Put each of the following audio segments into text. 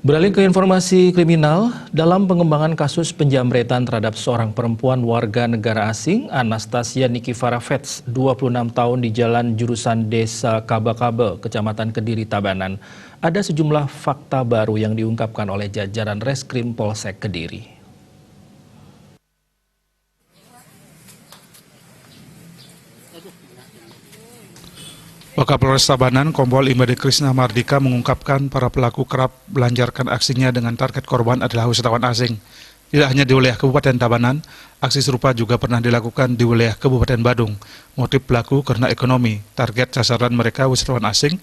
Beralih ke informasi kriminal, dalam pengembangan kasus penjamretan terhadap seorang perempuan warga negara asing, Anastasia Nikifara Fets, 26 tahun di Jalan Jurusan Desa Kaba-Kabe, Kecamatan Kediri, Tabanan, ada sejumlah fakta baru yang diungkapkan oleh jajaran Reskrim Polsek Kediri. Wakapolres Tabanan, Kompol Imade Krisna Mardika mengungkapkan para pelaku kerap melancarkan aksinya dengan target korban adalah wisatawan asing. Tidak hanya di wilayah Kabupaten Tabanan, aksi serupa juga pernah dilakukan di wilayah Kabupaten Badung. Motif pelaku karena ekonomi, target sasaran mereka wisatawan asing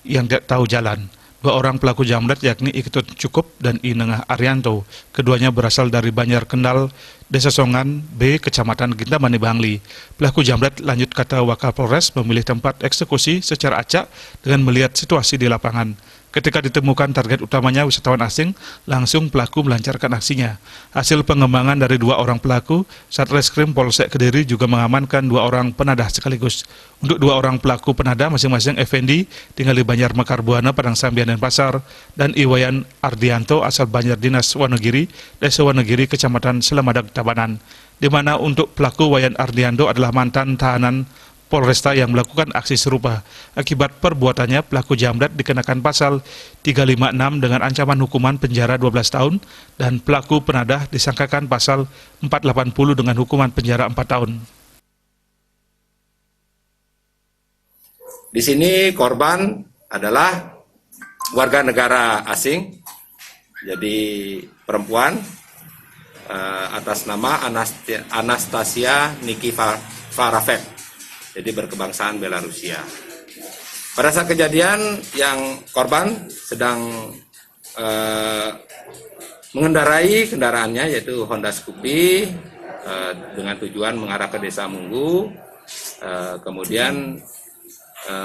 yang tidak tahu jalan. Dua orang pelaku jamret yakni Iketut Cukup dan Inengah Arianto. Keduanya berasal dari Banjar Kendal, Desa Songan B, Kecamatan Gintamani, Bangli. Pelaku jamret, lanjut kata Wakapolres, memilih tempat eksekusi secara acak dengan melihat situasi di lapangan. Ketika ditemukan target utamanya wisatawan asing, langsung pelaku melancarkan aksinya. Hasil pengembangan dari dua orang pelaku, Satreskrim Polsek Kediri juga mengamankan dua orang penadah sekaligus. Untuk dua orang pelaku penadah masing-masing Effendi, tinggal di Banjar Mekar Buana, Padang Sambian dan Pasar, dan Iwayan Ardianto asal Banjar Dinas Wonogiri, Desa Wonogiri, Kecamatan Selamadag, Tabanan. Di mana untuk pelaku Wayan Ardianto adalah mantan tahanan Polresta yang melakukan aksi serupa. Akibat perbuatannya, pelaku jamret dikenakan pasal 356 dengan ancaman hukuman penjara 12 tahun dan pelaku penadah disangkakan pasal 480 dengan hukuman penjara 4 tahun. Di sini korban adalah warga negara asing, jadi perempuan atas nama Anastasia Nikifara Fets. Jadi berkebangsaan Belarusia. Pada saat kejadian yang korban sedang mengendarai kendaraannya yaitu Honda Scoopy dengan tujuan mengarah ke Desa Munggu. Kemudian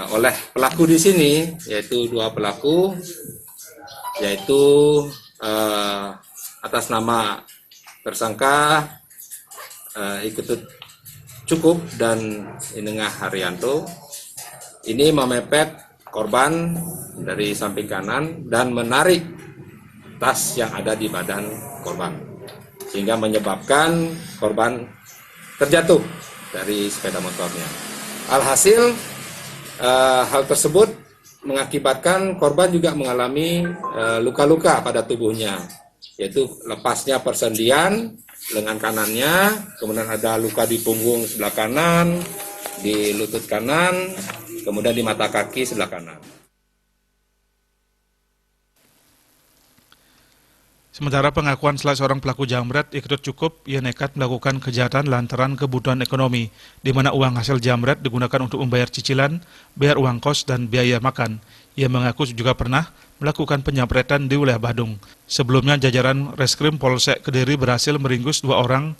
oleh pelaku di sini yaitu dua pelaku yaitu atas nama tersangka Iketut Cukup dan Inengah Haryanto ini memepet korban dari samping kanan dan menarik tas yang ada di badan korban sehingga menyebabkan korban terjatuh dari sepeda motornya. Alhasil hal tersebut mengakibatkan korban juga mengalami luka-luka pada tubuhnya, yaitu lepasnya persendian lengan kanannya, kemudian ada luka di punggung sebelah kanan, di lutut kanan, kemudian di mata kaki sebelah kanan. Sementara pengakuan salah seorang pelaku jamret, Iketut Cukup, ia nekat melakukan kejahatan lantaran kebutuhan ekonomi, di mana uang hasil jamret digunakan untuk membayar cicilan, bayar uang kos, dan biaya makan. Ia mengaku juga pernah melakukan penyamretan di wilayah Badung. Sebelumnya jajaran Reskrim Polsek Kediri berhasil meringkus dua orang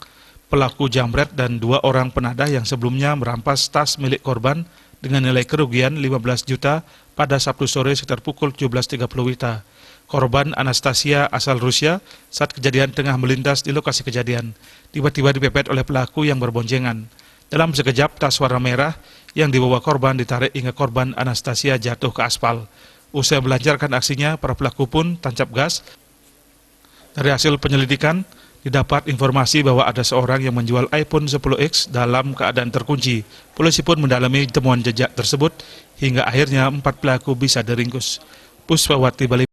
pelaku jamret dan dua orang penadah yang sebelumnya merampas tas milik korban dengan nilai kerugian 15 juta pada Sabtu sore sekitar pukul 17.30 WITA. Korban Anastasia asal Rusia saat kejadian tengah melintas di lokasi kejadian. Tiba-tiba dipepet oleh pelaku yang berboncengan. Dalam sekejap, tas warna merah yang dibawa korban ditarik hingga korban Anastasia jatuh ke aspal. Usai melancarkan aksinya, para pelaku pun tancap gas. Dari hasil penyelidikan, didapat informasi bahwa ada seorang yang menjual iPhone 10X dalam keadaan terkunci. Polisi pun mendalami temuan jejak tersebut hingga akhirnya 4 pelaku bisa diringkus. Puspawati, Bali.